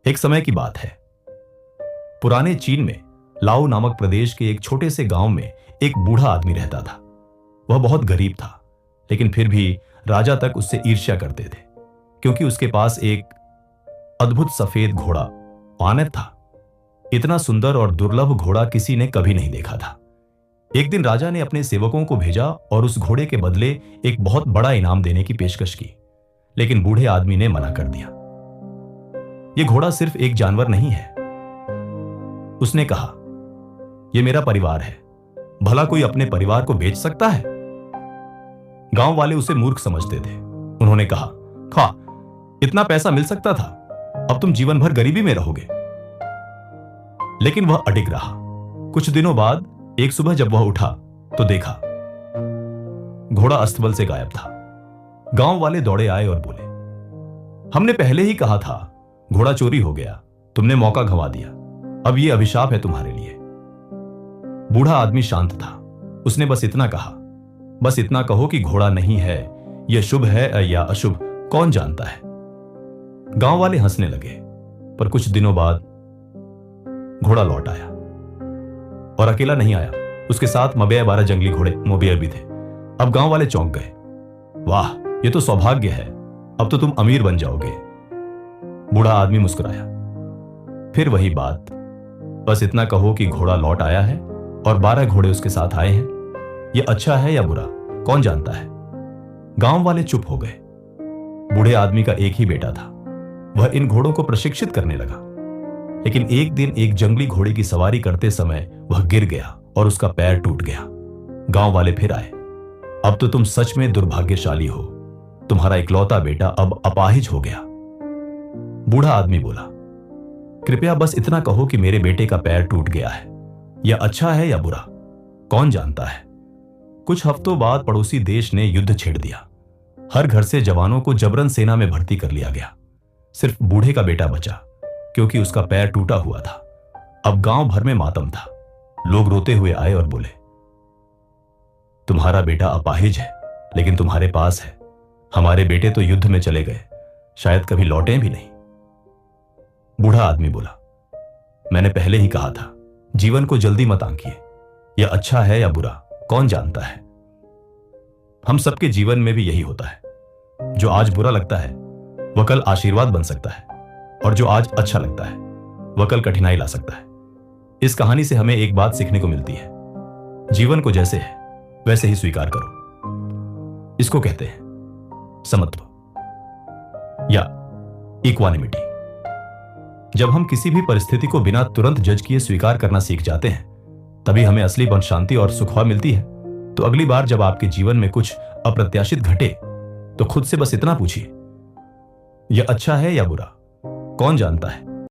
एक समय की बात है। पुराने चीन में लाओ नामक प्रदेश के एक छोटे से गांव में एक बूढ़ा आदमी रहता था। वह बहुत गरीब था, लेकिन फिर भी राजा तक उससे ईर्ष्या करते थे, क्योंकि उसके पास एक अद्भुत सफेद घोड़ा आनत था। इतना सुंदर और दुर्लभ घोड़ा किसी ने कभी नहीं देखा था। एक दिन राजा ने अपने सेवकों को भेजा और उस घोड़े के बदले एक बहुत बड़ा इनाम देने की पेशकश की, लेकिन बूढ़े आदमी ने मना कर दिया। यह घोड़ा सिर्फ एक जानवर नहीं है, उसने कहा, यह मेरा परिवार है। भला कोई अपने परिवार को बेच सकता है? गांव वाले उसे मूर्ख समझते थे। उन्होंने कहा, खा, इतना पैसा मिल सकता था, अब तुम जीवन भर गरीबी में रहोगे। लेकिन वह अडिग रहा। कुछ दिनों बाद एक सुबह जब वह उठा तो देखा घोड़ा अस्तबल से गायब था। गांव वाले दौड़े आए और बोले, हमने पहले ही कहा था, घोड़ा चोरी हो गया, तुमने मौका गंवा दिया, अब यह अभिशाप है तुम्हारे लिए। बूढ़ा आदमी शांत था। उसने बस इतना कहा, बस इतना कहो कि घोड़ा नहीं है, यह शुभ है या अशुभ, कौन जानता है। गांव वाले हंसने लगे, पर कुछ दिनों बाद घोड़ा लौट आया, और अकेला नहीं आया, उसके साथ 12 जंगली घोड़े मोबियर भी थे। अब गांव वाले चौंक गए। वाह, यह तो सौभाग्य है, अब तो तुम अमीर बन जाओगे। बूढ़ा आदमी मुस्कुराया। फिर वही बात, बस इतना कहो कि घोड़ा लौट आया है और 12 घोड़े उसके साथ आए हैं। यह अच्छा है या बुरा, कौन जानता है। गांव वाले चुप हो गए। बूढ़े आदमी का एक ही बेटा था। वह इन घोड़ों को प्रशिक्षित करने लगा, लेकिन एक दिन एक जंगली घोड़े की सवारी करते समय वह गिर गया और उसका पैर टूट गया। गांव वाले फिर आए। अब तो तुम सच में दुर्भाग्यशाली हो, तुम्हारा इकलौता बेटा अब अपाहिज हो गया। बूढ़ा आदमी बोला, कृपया बस इतना कहो कि मेरे बेटे का पैर टूट गया है, यह अच्छा है या बुरा, कौन जानता है। कुछ हफ्तों बाद पड़ोसी देश ने युद्ध छेड़ दिया। हर घर से जवानों को जबरन सेना में भर्ती कर लिया गया। सिर्फ बूढ़े का बेटा बचा, क्योंकि उसका पैर टूटा हुआ था। अब गांव भर में मातम था। लोग रोते हुए आए और बोले, तुम्हारा बेटा अपाहिज है, लेकिन तुम्हारे पास है। हमारे बेटे तो युद्ध में चले गए, शायद कभी लौटे भी नहीं। बूढ़ा आदमी बोला, मैंने पहले ही कहा था, जीवन को जल्दी मत आंकिए, यह अच्छा है या बुरा, कौन जानता है। हम सबके जीवन में भी यही होता है। जो आज बुरा लगता है वह कल आशीर्वाद बन सकता है, और जो आज अच्छा लगता है वह कल कठिनाई ला सकता है। इस कहानी से हमें एक बात सीखने को मिलती है, जीवन को जैसे है वैसे ही स्वीकार करो। इसको कहते हैं समत्व या इक्वानिमिटी। जब हम किसी भी परिस्थिति को बिना तुरंत जज किए स्वीकार करना सीख जाते हैं, तभी हमें असली मन शांति और सुख मिलती है। तो अगली बार जब आपके जीवन में कुछ अप्रत्याशित घटे, तो खुद से बस इतना पूछिए, यह अच्छा है या बुरा, कौन जानता है।